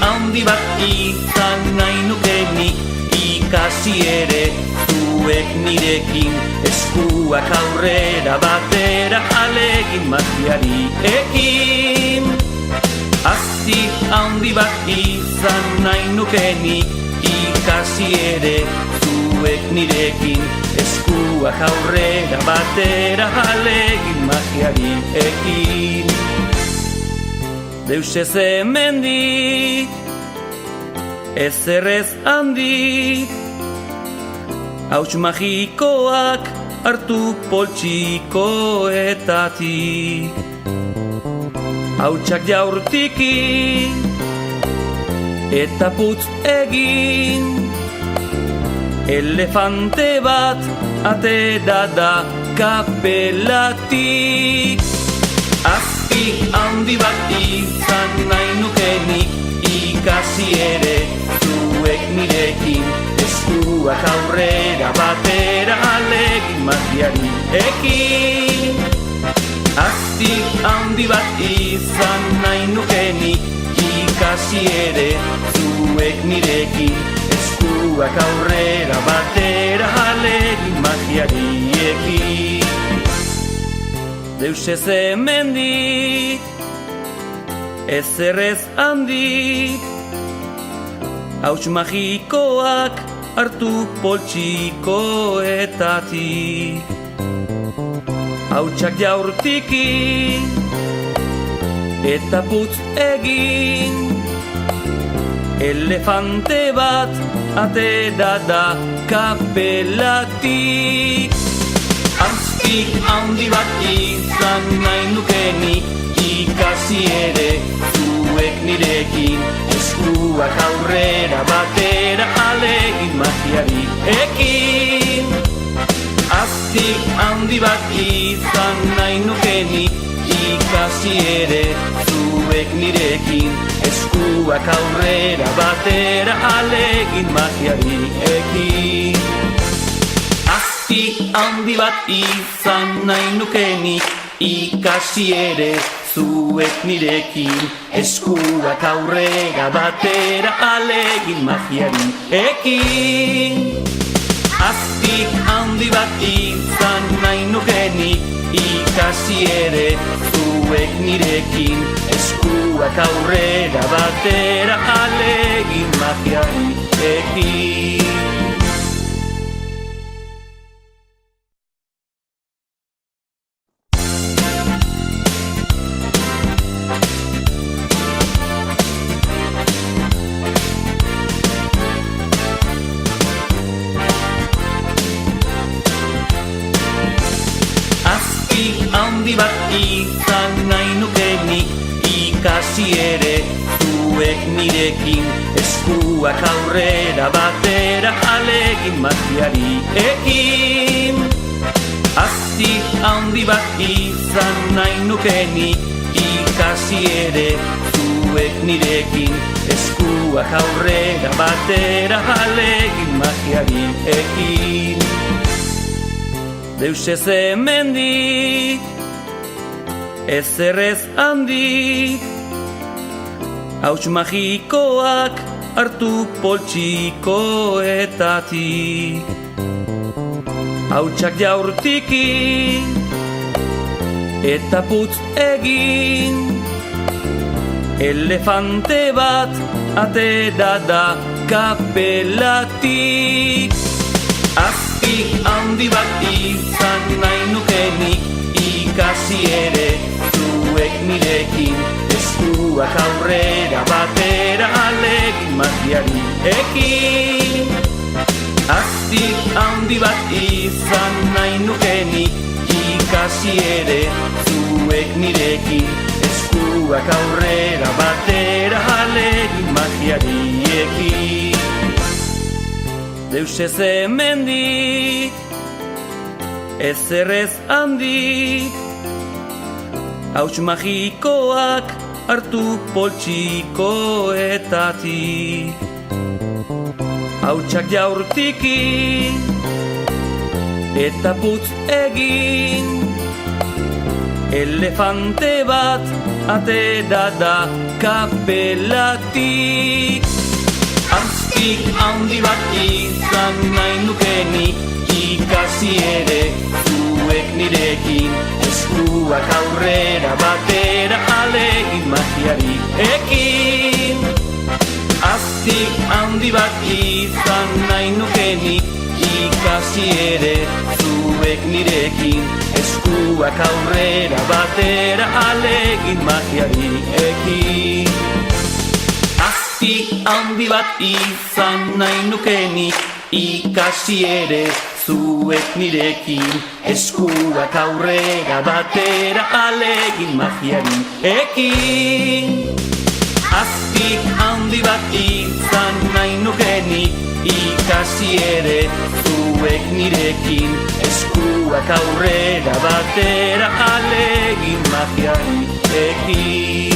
handi bat izan nahi nukenik, ikasi ere zuek nirekin, eskuak aurrera batera alegin magiari ekin. Azti handi bat izan nahi nukenik, ikasi ere zuek nirekin, eskuak aurrera batera alegin magiari ekin. Deus ez hemendik, ezer ez handik, hauts magikoak hartu poltsikoetatik. Hautsak jaurtiki eta putz egin, elefante bat atera da kapelatik. Azti handi bat izan nahi nukenik, ikasi ere zuek nirekin, eskuak aurrera batera alegin magiari ekin. Azti handi bat izan nahi nukenik, ikasi ere zuek nirekin, eskuak aurrera batera alegin magiari ekin. Deus ez hemendik, ezer ez handik, hauts magikoak hartu poltsikoetatik. Hautsak jaurtiki eta putz egin, elefante bat atera da kapelatik. Azti handi bat izan nahi nukenik, ikasi ere zuek nirekin, eskuak aurrera batera alegin magiari ekin. Azti handi bat izan nahi nukenik, ikasi ere zuek nirekin, eskuak aurrera batera alegin magiari ekin. Azti handi bat izan nahi nukenik, ikasi ere zuek nirekin, eskuak aurrera batera alegin magiari ekin. Azti handi bat izan nahi nukenik, ikasi ere zuek nirekin, eskuak aurrera batera alegin magiari ekin. Handi bat izan nahi nukenik, ikasi ere zuek nirekin, eskuak aurrera batera alegin magiari ekin. Azti handi bat izan nahi nukenik, ikasi ere zuek nirekin, eskuak aurrera batera alegin magiari ekin. Deus ez hemendik, ezer ez handik, hauts magikoak hartu poltsikoetatik. Hautsak jaurtiki eta putz egin, elefante bat atera da kapelatik. Azti handi bat izan nahi nukenik, ikasi ere zuek nirekin, eskuak aurrera batera alegin magiari ekin. Azti handi bat izan nahi nukenik, ikasi ere zuek nirekin, eskuak aurrera batera alegin magiari ekin. Deus ez hemendik, ezer ez handik, hauts magikoak hartu poltsikoetatik. Hautsak jaurtiki eta putz egin, elefante bat atera da kapelatik. Aztik handi bat izan nahi nukenik, ikasi ere zuek nirekin, eskuak aurrera batera alegin magiari ekin. Aztik handi bat izan nahi nukenik, ikasi ere zuek nirekin, eskuak aurrera batera alegin magiari ekin. Aztik handi bat izan nahi nukenik, ikasi ere zuek nirekin, eskuak aurrera batera alegin magiari ekin. Aztik handi bat izan nahi nukenik, ikasi ere zuek nirekin, eskuak aurrera batera alegin magiari ekin.